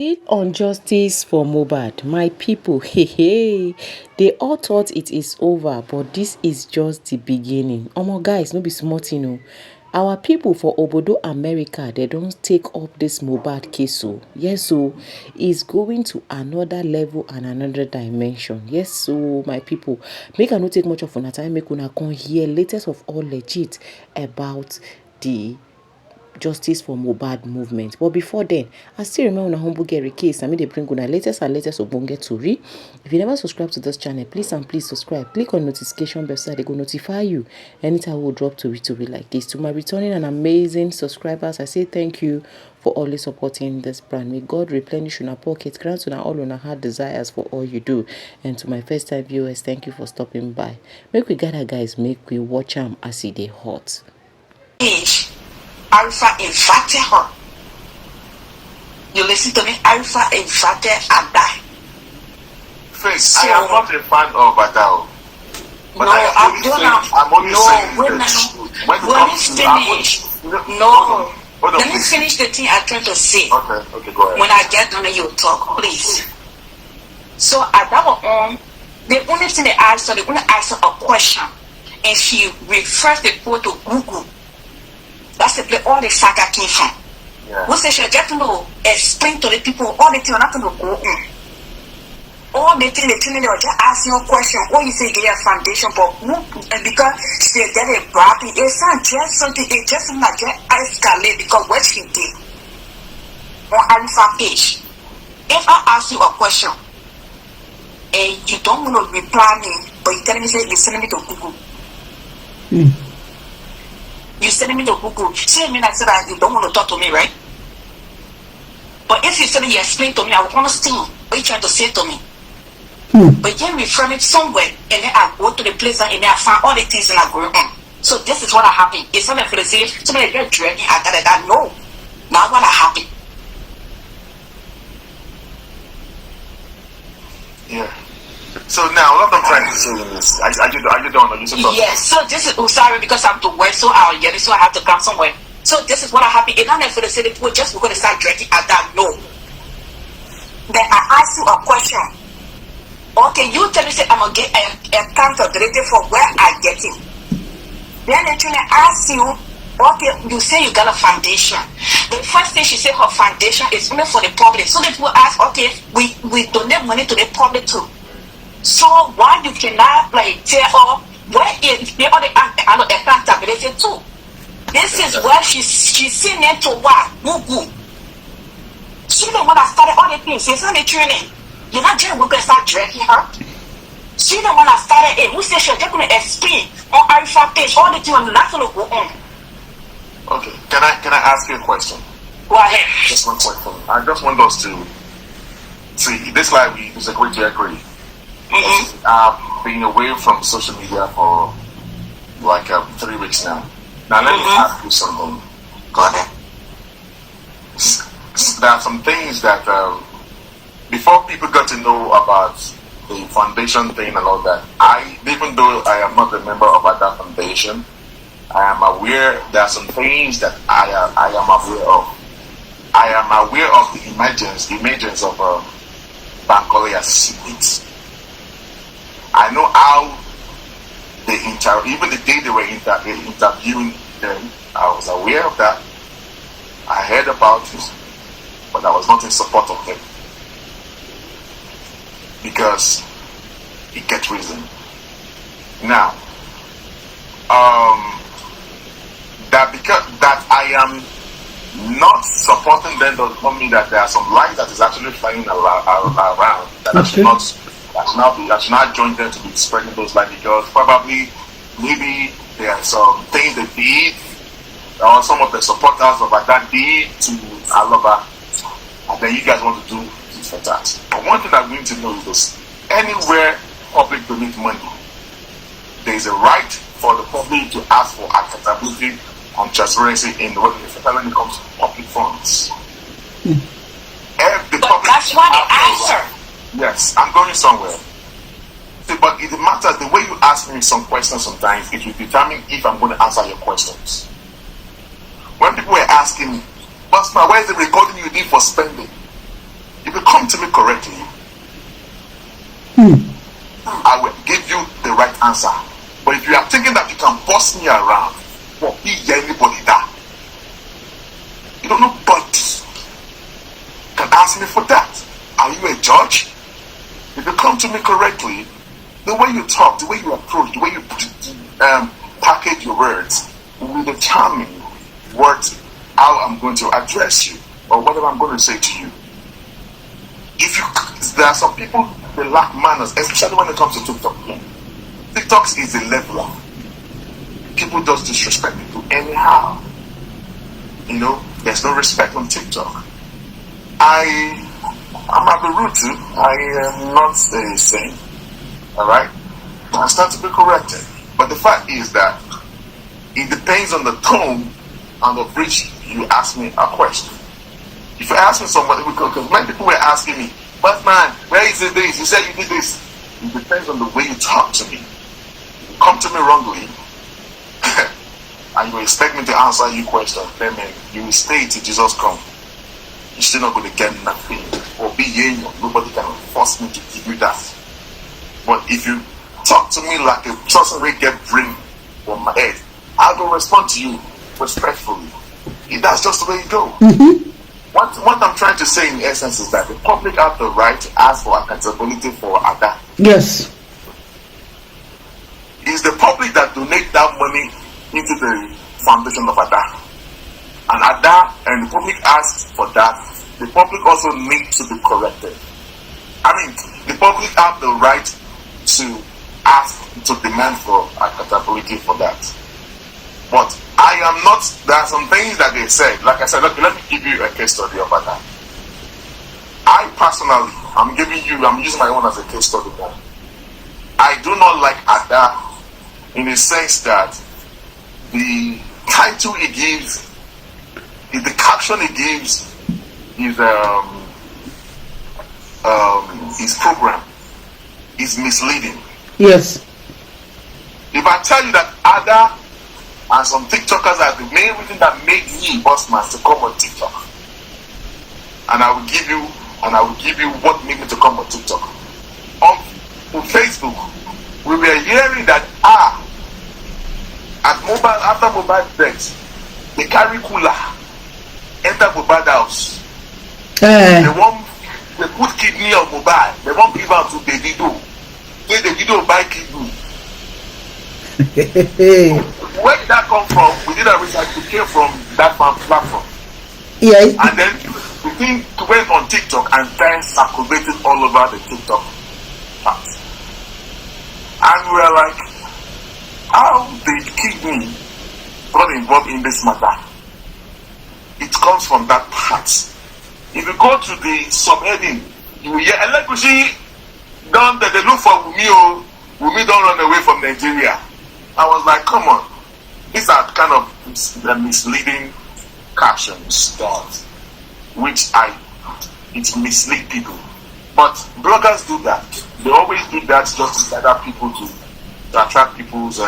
Still on justice for Mohbad, my people, they all thought it is over, but this is just the beginning. Omo guys, no be small thing o. Our people for Obodo America, they don't take up this Mohbad case so. Yes, so it's going to another level and another dimension. Yes, so my people, make I no take much of una time, make una come hear latest of all legit about the Justice for Mohbad movement. But before then, I still remember una humble get case. I mean, they bring una latest and latest Obonge Tori. If you never subscribe to this channel, please and please subscribe. Click on notification bell so they go notify you anytime we'll drop Tori like this. To my returning and amazing subscribers, I say thank you for always supporting this brand. May God replenish your pocket, grant una all una heart desires for all you do. And to my first time viewers, thank you for stopping by. Make we gather, guys. Make we watch them as they hot. Alpha invited her. You listen to me? Alpha invited Ada. Face, I am not a fan of Ada. But no, I'm only saying when it's finished. No. Let me finish the thing I'm trying to say. Okay, go ahead. When I get done, you talk, please. So at that one, the only thing they asked her, they only asked her a question, and she refers the quote to Google. That's the place all the saga came from. Yeah. Who says she get to know, explain to the people all the things not to go on. All the things they will just ask you a question. Or you say you get a foundation, but because she get a brappy, it's not just something, it's just not just escalate because what she did on Alpha page. If I ask you a question and you don't want to reply me, but you telling me say you're sending me to Google. You sending me to Google. See me I said that you don't want to talk to me, right? But if you said you explain to me, I would understand what you're trying to say to me. But you refer me somewhere, and then I go to the place and then I find all the things and I go on. So this is what happened. It's something for the same. Somebody get dragging at that. No, not what happened. Yeah. So now what I'm trying to say is, are you done? Are you supposed? Yes. So this is sorry because I'm to work so I'll get it, so I have to come somewhere. So this is what happened. It's not for the city people just we're gonna start dragging at that. No. Then I ask you a question. Okay, you tell me say I'm gonna get a accountability for where I get it. Then they try to ask you, okay, you say you got a foundation. The first thing she said her foundation is only for the public. So the people ask, okay, we donate money to the public too. So why you cannot like tell her where is the other accountability too? This is where she's seen it to what? Google. She the one that started all the things. It's not the training. You're not just going to start dragging her. She the one that started it. Who said she's just going to explain on Alpha page all the things and not going to go on. Okay. Can I ask you a question? Go ahead. Just one question. I just want us to see this life we disagree to agree. I've been away from social media for like 3 weeks now. Now let me ask you something. Go ahead. There are some things that before people got to know about the foundation thing and all that, even though I am not a member of that foundation, I am aware there are some things that I am aware of. I am aware of the emergence of Bankole as secrets. I know how they even the day they were interviewing them, I was aware of that. I heard about it, but I was not in support of them because it gets reason. Now, that I am not supporting them does not mean that there are some lies that is actually flying around that I should not join them to be spreading those lies because probably maybe there are some things they did or some of the supporters of that did to Alaba and then you guys want to do this for that. But one thing I'm going to know is this: anywhere public donate money, there is a right for the public to ask for accountability and transparency in when it comes to public funds. But that's not the answer. Yes, I'm going somewhere. See, but it matters the way you ask me some questions sometimes, it will determine if I'm going to answer your questions. When people were asking me, Pastor, where is the recording you did for spending? come to me correctly, I will give you the right answer. But if you are thinking that you can boss me around, well, be anybody that you don't know, nobody can ask me for that. Are you a judge? If you come to me correctly, the way you talk, the way you approach, the way you package your words will determine how I'm going to address you or whatever I'm going to say to you. There are some people they lack manners, especially when it comes to TikTok. TikTok is a leveler. People just disrespect people anyhow. There's no respect on TikTok. I'm a rude too. I am not a saint. Alright? I stand to be corrected. But the fact is that it depends on the tone and of which you ask me a question. If you ask me somebody, because many people were asking me, but man, where is it this? You said you did this. It depends on the way you talk to me. You come to me wrongly, and you expect me to answer your question, then you will stay till Jesus comes. You're still not going to get nothing. Or be nobody can force me to give you that. But if you talk to me like a person will get brain from my head, I will respond to you respectfully. That's just the way it goes. What I'm trying to say in essence is that the public have the right to ask for accountability for Ada. Yes. It's the public that donate that money into the foundation of Ada. And Ada and the public asks for that. The public also needs to be corrected. I mean, the public have the right to ask, to demand for accountability for that. But I am not, there are some things that they said, like I said, let me give you a case study of Ada. I personally, I'm using my own as a case study now. I do not like Ada in the sense that the title he gives, the caption he gives his program is misleading. Yes. If I tell you that Ada and some TikTokers are the main reason that made me Bossman to come on TikTok, and I will give you what made me to come on TikTok. On Facebook, we were hearing that after mohbad death, they carry cooler, enter mohbad house. They put kidney on mohbad. They won't give out to Davido. Say Davido buy kidney. Where did that come from? We did a research. It came from that platform. Yes. And then the thing went on TikTok and then circulated all over the TikTok part. And we were like, how did kidney got involved in this matter? It comes from that part. If you go to the subheading, you will hear Elekushi done that they look for Wumi don't run away from Nigeria. I was like, come on. These are kind of misleading captions it mislead people. But bloggers do that. They always do that just to gather people to attract people's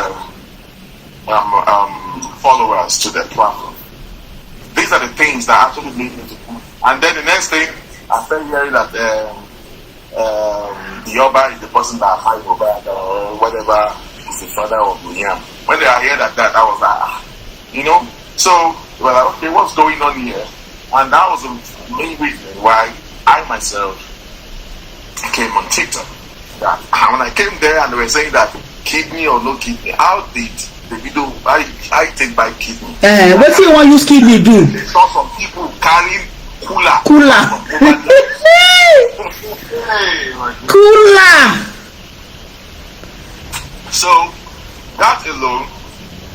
followers to their platform. These are the things that actually make me to come. And then the next thing, I started hearing that the Oba is the person that hired Mohbad or whatever is the father of William. When they heard that, I was like, So, we're like, okay, what's going on here? And that was the main reason why I myself came on TikTok. That when I came there and they were saying that kidney or no kidney, how did the video I take by kidney? What do you want to use kidney do? They saw some people carrying cooler. So that alone,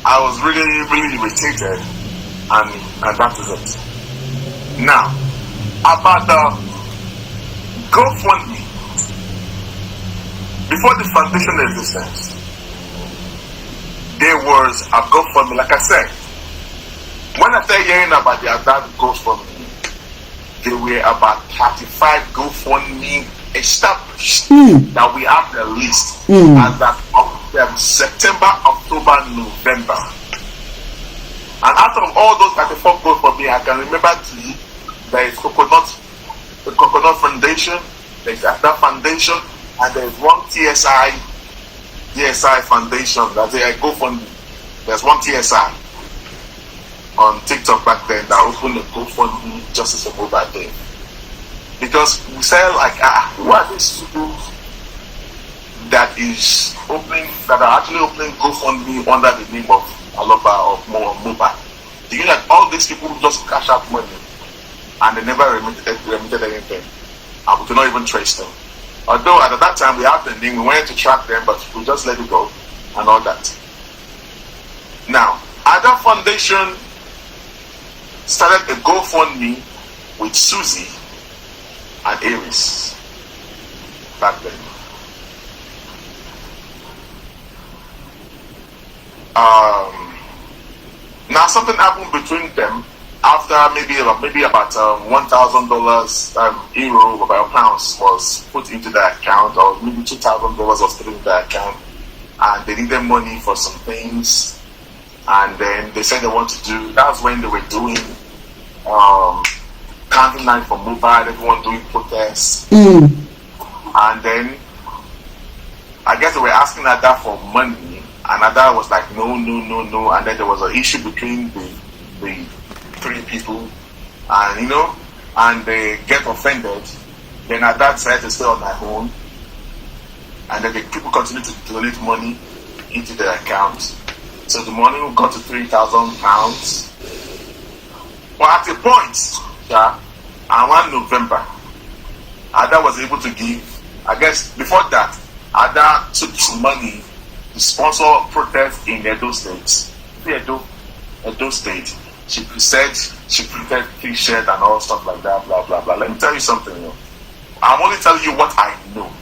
I was really, really irritated, and that is it. Now, about the Gofundme. Before the foundation existed, there was a Gofundme. Like I said, when I started hearing about the Ada Gofundme, there were about 35 Gofundme established that we have the list as that of September, October, November. And out of all those 34 Gofundme, I can remember there is coconut the Coconut Foundation, there's that foundation, and there's one TSI Foundation. That's a GoFundMe. There's one TSI on TikTok back then that opened a GoFundMe Justice for Mohbad thing. Because we said like, who are these people that are actually opening GoFundMe under the name of Aloba or Mohbad? Do you know that all these people just cash out money and they never remitted anything, and we could not even trace them? Although at that time we had the name, we wanted to track them, but we just let it go and all that. Now, Ada Foundation started a GoFundMe with Susie and Aries back then. Now something happened between them after maybe about $1,000 euro about pounds was put into the account, or maybe $2,000 was put into the account, and they needed money for some things. And then they said they want to do. That's when they were doing candle night for Mohbad. Everyone doing protests, and then I guess they were asking Ada for money, and Ada was like, no. And then there was an issue between the three people, and and they get offended. Then Ada decided to stay on her own, and then the people continue to donate money into their account. So the money got to £3,000. But at a point, around November, Ada was able to give. I guess before that, Ada took some money to sponsor protests in Edo State. Edo State. She said she printed T-shirt and all stuff like that, blah blah blah. Let me tell you something. I'm only telling you what I know.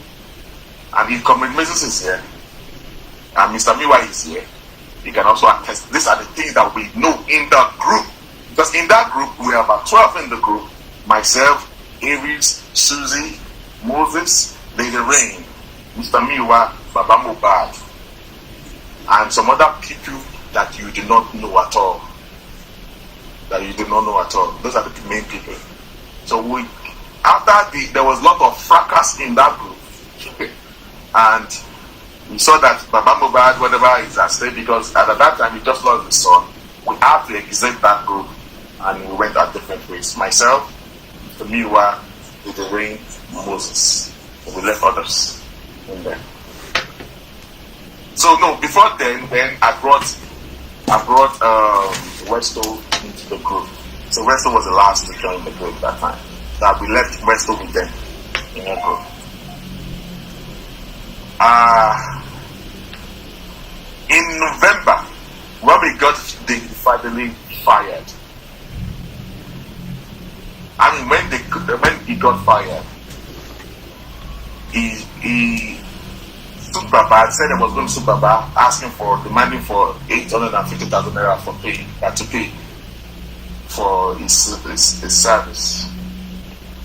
And if Comrade Moses is here, and Mr. Miwa is here, you can also attest. These are the things that we know in the group. Because in that group, we are about 12 in the group. Myself, Aries, Susie, Moses, Lady Rain, Mr. Miwa, Baba Mohbad, and some other people that you do not know at all. Those are the main people. So there was a lot of fracas in that group. And we saw that Baba Mohbad, whatever, is at stake, because at that time he just lost his son. We had to exit that group, and we went our different ways. Myself, Mr. Miwa, Lady Rain, Moses. We left others in there. So no, before then I brought Westo into the group. So Westo was the last to join the group that time. That we left Westo with them in the group. In November, when we got finally fired. I mean, when he got fired, he sued Baba, said he was going to sue Baba, demanding for 850,000 naira to pay for his service,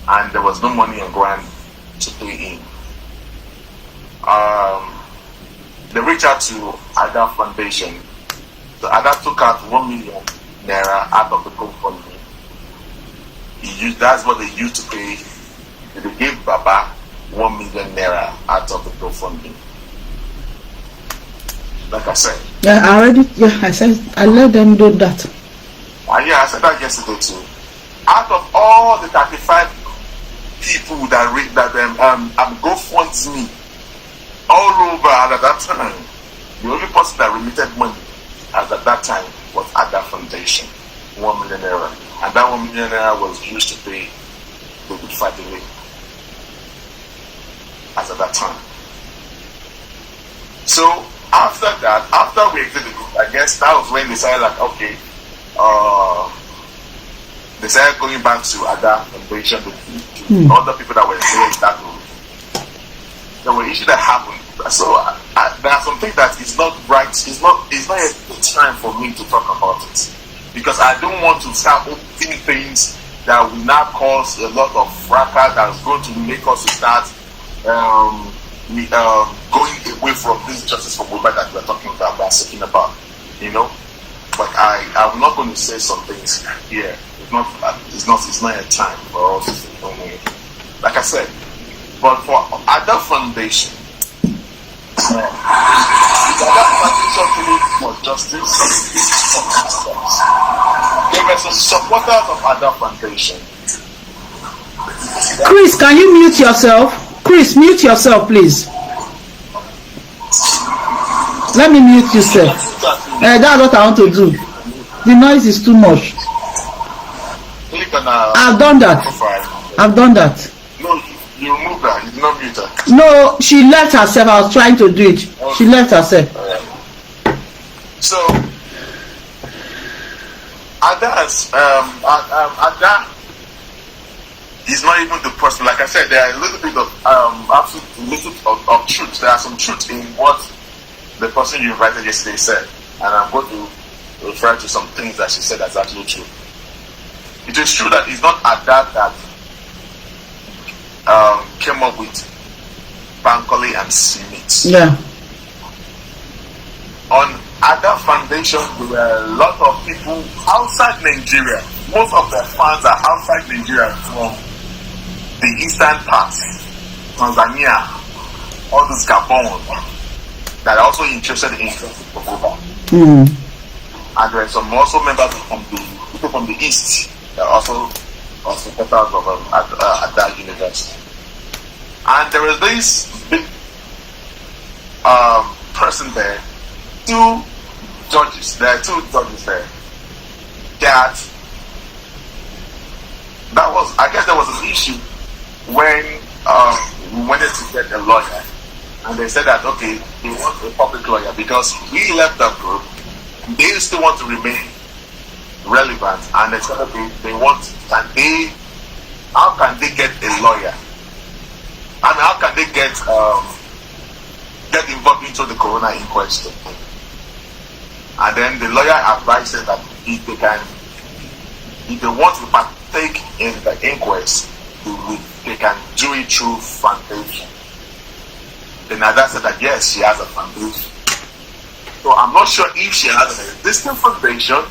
and there was no money on ground to pay him. They reached out to Ada Foundation. So Ada took out 1 million naira out of the GoFundMe. That's what they used to pay. They gave Baba 1 million naira out of the GoFundMe. Like I said. Yeah, I let them do that. Yeah, I said that yesterday too. Out of all the 35 people that GoFundMe all over at that time, the only person that remitted money at that time was Ada Foundation, 1 million naira, and that 1 million naira was used to pay the Good Friday Day as at that time. So after that, after we exited the group, I guess that was when they started like, okay, they started going back to Ada Foundation, the other people that were there in that group. There were issues that happened. So there are some things that is not right. It's not a time for me to talk about it, because I don't want to start opening things that will now cause a lot of fracas that's going to make us start going away from this justice for Mohbad that we're talking about, we're speaking about, But I'm not going to say some things here. It's not a time for us like I said, but for other foundation, other foundation for justice, there were some supporters of other foundation. Chris, can you mute yourself? Chris, mute yourself, please. Let me mute you, sir. That's what I want to do. The noise is too much. Click on I've done that. profile. I've done that. No, you removed her. You did not mute her. No, she left herself. I was trying to do it. She left herself. So, Ada is not even the person. Like I said, there are a little bit of truth. There are some truth in what the person you invited yesterday said, and I'm going to refer to some things that she said that's actually true. It is true that it's not Ada that came up with Bankole and Smith. Yeah. On Ada Foundation, there were a lot of people outside Nigeria. Most of their fans are outside Nigeria, from the eastern part, Tanzania, all those Gabon, that are also interested in mohbad. And there are some also members from the people from the east that are also supporters of at that university. And there is this big person there, two judges. There are two judges there. That was, I guess, there was an issue when we wanted to get a lawyer, and they said that okay, they want a public lawyer because we left that group. They still want to remain relevant, and they said okay, how can they get a lawyer? I mean, how can they get involved into the corona inquest? And then the lawyer advised them that if they want to partake in the inquest, they can do it through foundation. Then Ada said that yes, she has a foundation. So I'm not sure if she has an existing foundation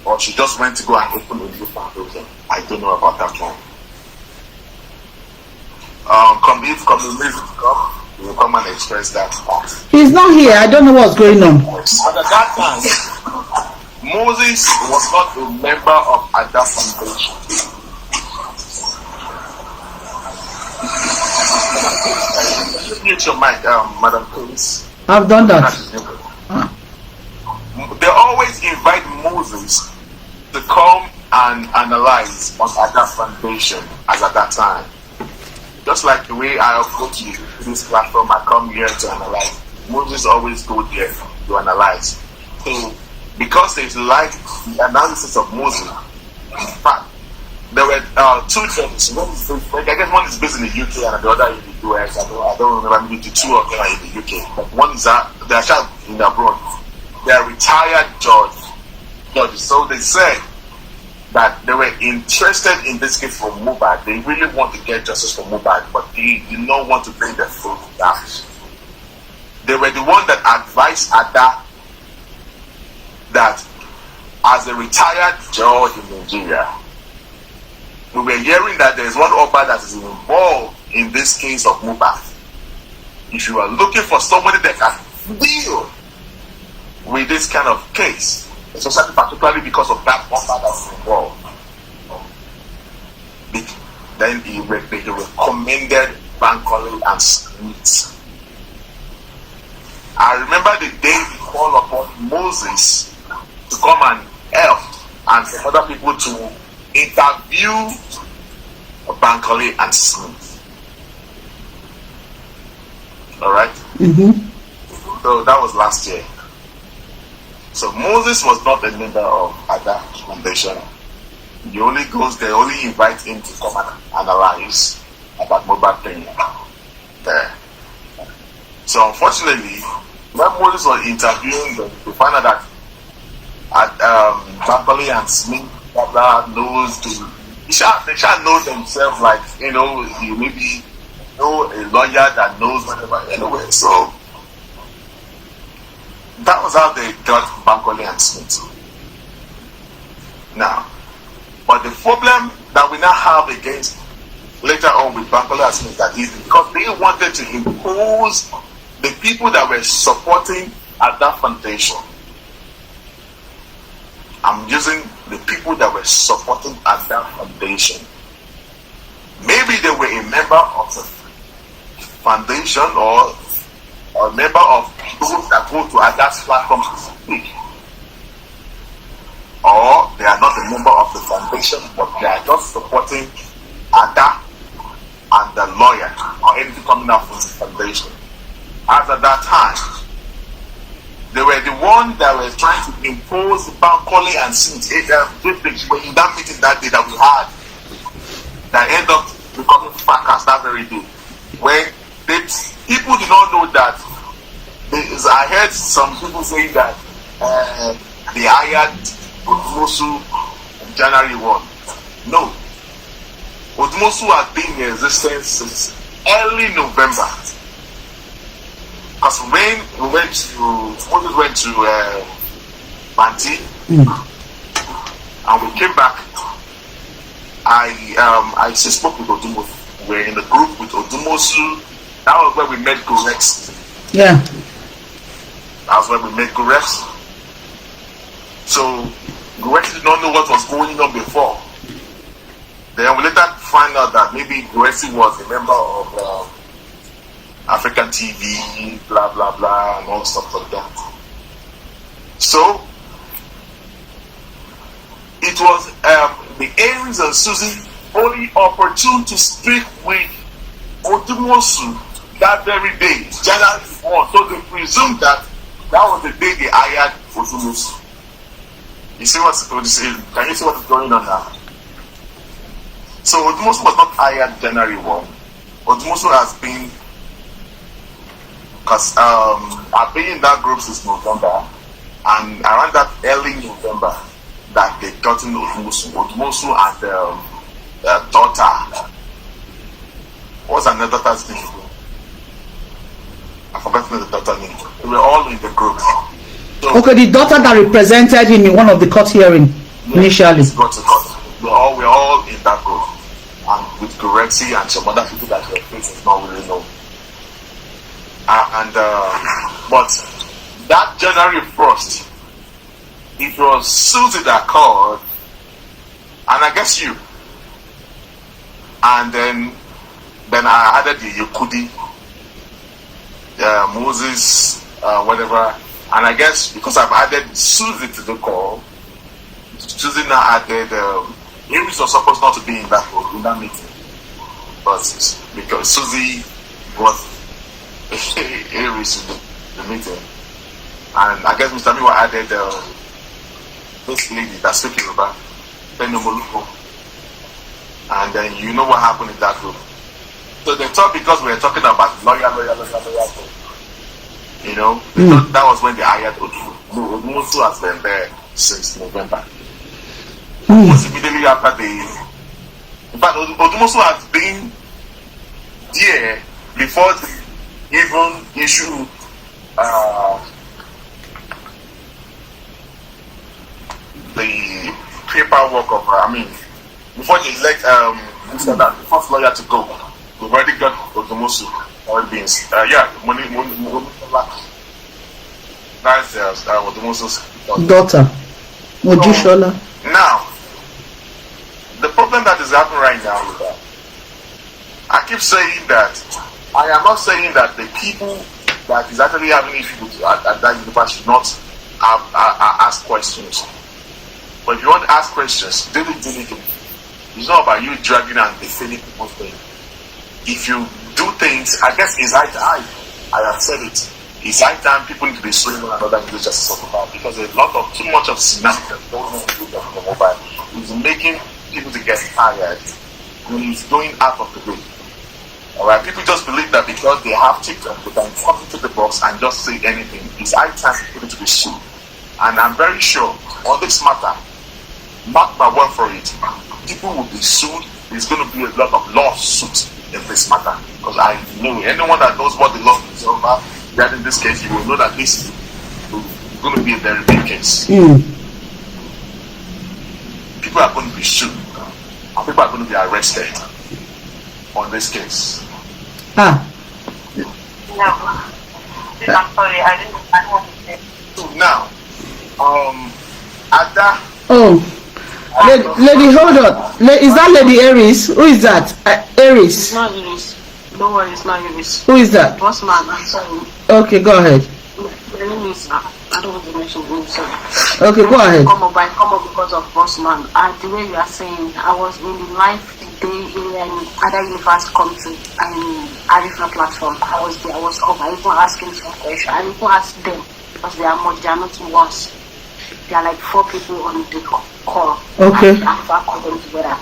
or she just went to go and open a new foundation. I don't know about that one. You will come and express that. He's not here. I don't know what's going on. But at that time, Moses was not a member of Ada Foundation. Mute your mic, Madam Police. I've done that. They always invite Moses to come and analyze on Ada Foundation as at that time. Just like the way I approach you to this platform, I come here to analyze. Moses always go there to analyze. So, because they like the analysis of Moses, in fact, there were two judges. I guess one is based in the UK and the other in the US. I don't remember, maybe the two of them are in the UK. But one is they're actually in abroad. They are retired judges. So they said that they were interested in this case for mohbad. They really want to get justice for mohbad, but they did not want to bring the foot down. They were the one that advised Ada that as a retired judge in Nigeria, we were hearing that there is one Oba that is involved in this case of mohbad. If you are looking for somebody that can deal with this kind of case, especially particularly because of that Oba that's involved, then he recommended Bankole and Smith. I remember the day he called upon Moses to come and help and some other people to interview Bankole and Smith. Alright? So that was last year. So Moses was not a member of Ada Foundation. He only goes there, only invite him to come and analyze about mohbad thing there. So unfortunately, when Moses was interviewing them, we found out that Bankole and Smith knows they shall know themselves, like, you maybe know a lawyer that knows whatever anyway. So that was how they got Bankole and Smith. Now, but the problem that we now have against later on with Bankole Asimi that easy because they wanted to impose the people that were supporting at that foundation. I'm using the people that were supporting at that foundation. Maybe they were a member of the foundation or a member of those that go to other platforms to speak. Or they are not a member of the foundation, but they are just supporting Ada and the lawyer or anything coming out from the foundation. As at that time, they were the ones that were trying to impose Bankole and Smith in that meeting that day that we had that ended up becoming fracas that very day. When people did not know that. I heard some people saying that they hired Odumosu January 1. No. Odumosu has been in existence since early November. Because when we went to Banti and we came back, I spoke with Odumosu. We were in the group with Odumosu. That was where we met Gorex. Yeah. That's where we met Gorex. So Gorex did not know what was going on before. Then we later find out that maybe Gorex was a member of African TV, blah blah blah, and all stuff like that. So it was the Aries and Susie only opportune to speak with Odumosu that very day, January 1. So they presumed that was the day they hired Odumosu. You see what's can you see what is going on now? So Odumosu was not hired January 1. Odumosu has been, because I've been in that group since November, and around that early November that they got in Odumosu and their daughter. What's another daughter's name? I forgot the daughter's name. We were all in the group. So, okay, the daughter that represented him in one of the court hearings initially. Got to court. We're all in that group. And with Gorexi and some other people that their face is not really known. But that January 1st, it was Susie that called, and I guess you. And then I added the Yekudi, Moses, whatever. And I guess because I've added Susie to the call, Susie now added, Aries was supposed not to be in that meeting. But because Susie was Aries in the meeting. And I guess Mr. Miwa added this lady that speaks Yoruba, Penomoluko. And then you know what happened in that group. So they thought because we were talking about lawyer. You know, that was when they hired Odumosu. No, Odumosu has been there since November. Almost immediately after in fact, Odumosu has been there before they even issue the paperwork of, before they elect the first lawyer to go, we've already got Odumosu already being money. That's Odumosu's daughter, Mojishola. Now, the problem that is happening right now is that I keep saying that I am not saying that the people that is actually having issues at that university should not ask questions. But if you want to ask questions, diligently. It's not about you dragging and defending people's things. If you do things, I guess it's high time. I have said it. It's high time people need to be suing one another in the justice of mobile, because a lot of too much of shenanigans going on in the mobile is making people to get tired when it's going out of the way. Alright, people just believe that because they have TikTok, they can come into the box and just say anything. It's high time for people to be sued. And I'm very sure on this matter, mark my word for it, people will be sued. There's going to be a lot of lawsuits in this matter, because I know anyone that knows what the law is about regarding this case, you will know that this is going to be a very big case. People are going to be sued, and people are going to be arrested. on this case? Ah. No. I'm sorry, I don't want to say. So now, Ada. Oh. Lady, hold on. Is that Lady Aries? Who is that? Aries. It's not Aries. Don't worry, it's not Aries. Who is that? Boss man, I'm sorry. Okay, go ahead. My name is, I don't want to mention the name, sorry. Okay, go ahead. Come up because of boss man. The way you are saying, I was in the live day in other universe country and Arifa platform. I was there, I was up. I even asking some questions. I even asked them because they are not once. There are like 4 people on the call. Okay. Arifa called them together.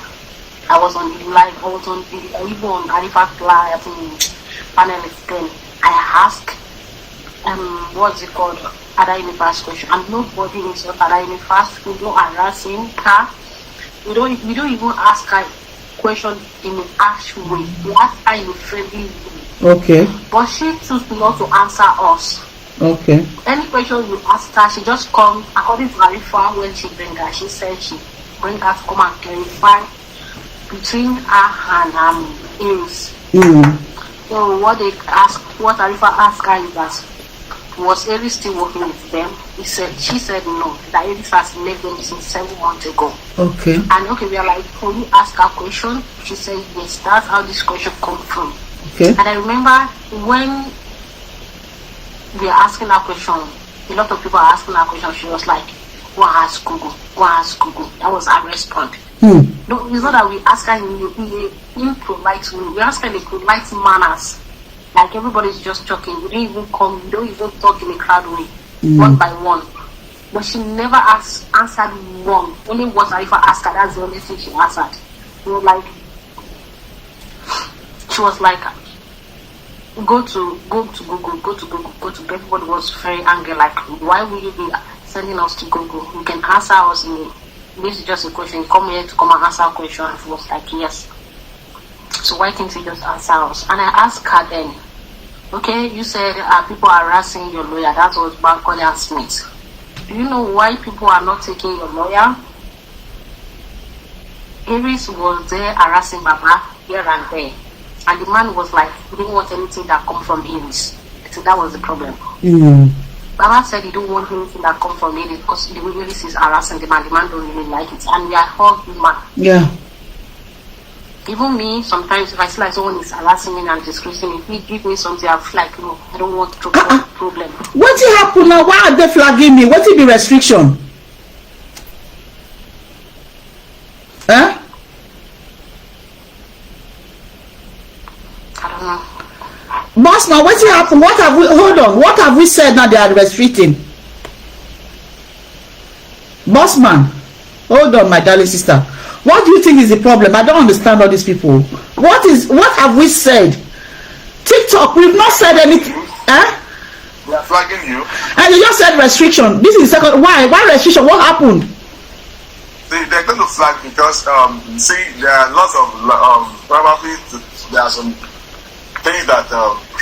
I was on the live, I was on the, even on Arifa live panelist then. I asked what's it called? Other universe question. And nobody is not other universe. We don't harassing her. We don't even ask her question in an actual way. We ask her in a friendly way. Okay. But she chose not to answer us. Okay. Any question you ask her, she just come according to Arifa when she bring her. She said she bring her to come and clarify between her and Aries. So what Arifa asked her is that was Aries still working with them? She said no. That Aries has left them since 7 months ago. Okay. And okay, we are like, can you ask her question? She said yes. That's how this question come from. Okay. And I remember when we are asking her question, a lot of people are asking her question. She was like, "Go and ask Google. Go and ask Google." That was her response. No, it's not that we ask her in impolite way. We ask her in polite manners. Like everybody's just talking. We don't even come. We don't even talk in a crowd way, one by one. But she never answered wrong. Only what Arifa asked her. That's the only thing she answered. She was like, go to Google. Everybody was very angry. Like, why will you be sending us to Google? You can answer us in. This is just a question. You come here to come and answer a question. She was like, yes. So why can't you just answer us? And I asked her then, okay, you said people are harassing your lawyer. That was Bankole and Smith. Do you know why people are not taking your lawyer? Aries was there harassing Baba here and there. And the man was like, he didn't want anything that come from Aries. So that was the problem. Baba said he don't want anything that come from Aries because the way Aries is harassing the man don't really like it. And we are all human. Yeah. Even me, sometimes if I see like someone is harassing me and disgracing me, if he give me something, I feel like, no, I don't want to problem. What will happen now? Why are they flagging me? What will be restriction? Huh? I don't know. Boss, now what will happen? What have we, hold on, what have we said now they are restricting? Boss man, hold on, my darling sister. What do you think is the problem? I don't understand all these people. What have we said? TikTok, we've not said anything. Eh? They are flagging you. And you just said restriction. This is the second. Why? Why restriction? What happened? They're going to flag because, see, there are lots of, probably there are some things that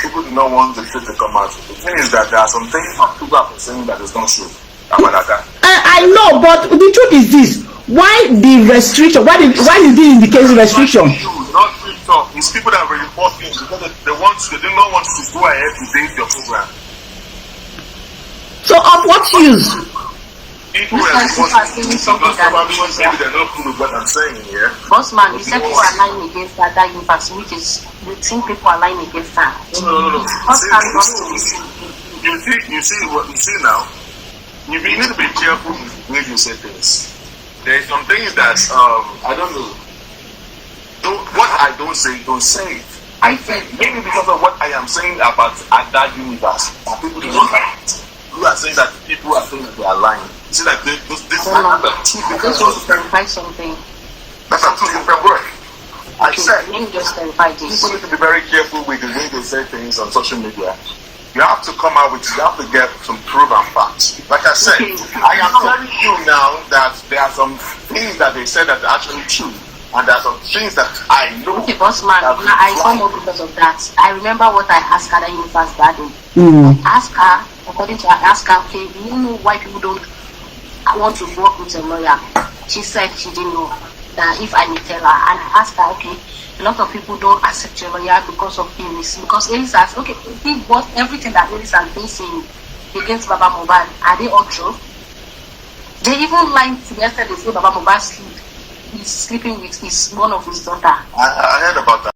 people do not want the truth to come out. The thing is that there are some things that people have been saying that is not true about that. I know, but the truth is this. Why the restriction? Why did it indicate restriction? Not TikTok. It's people that will report things because they do not want you to go ahead to date your program. So of what use? People are reporting something that maybe they're not cool with what I'm saying here. Boss man, you said people are lying against that universe, which is the thing people are lying against that. No. You see what you see now. You need to be careful when you say things. There are some things that I don't know. What I don't say, don't say it. I think maybe because of what I am saying about that universe, people do not like it. You are saying that people are saying that they are lying. You see that this I just want to clarify something. That's a two different word. I said Let me just clarify this. people need to be very careful with the way they say things on social media. You have to come out with, you have to get some proof and facts. Like I said, I am telling you now that there are some things that they said that are actually true. And there are some things that I know. Okay, boss man, I come up because of that. I remember what I asked her that universe that day. I asked her, okay, do you know why people don't want to work with a lawyer? She said she didn't know that if I may tell her. And I asked her, okay, a lot of people don't accept your lawyer because of Aries. Because Aries has, okay, think what everything that Aries has been saying against Baba Mohbad, are they all true? They even lied to the extent they say Baba Mohbad is sleeping with one of his daughter. I heard about